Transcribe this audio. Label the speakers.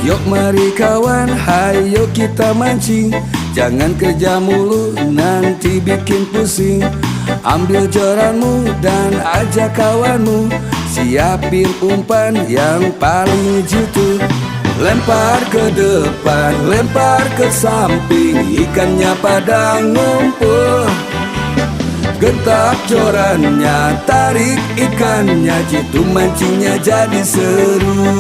Speaker 1: Yuk mari kawan, hayo kita mancing. Jangan kerja mulu, nanti bikin pusing. Ambil joranmu dan ajak kawanmu. Siapin umpan yang paling jitu. Lempar ke depan, lempar ke samping. Ikannya pada ngumpul. Gentak jorannya, tarik ikannya. Jitu mancingnya jadi seru.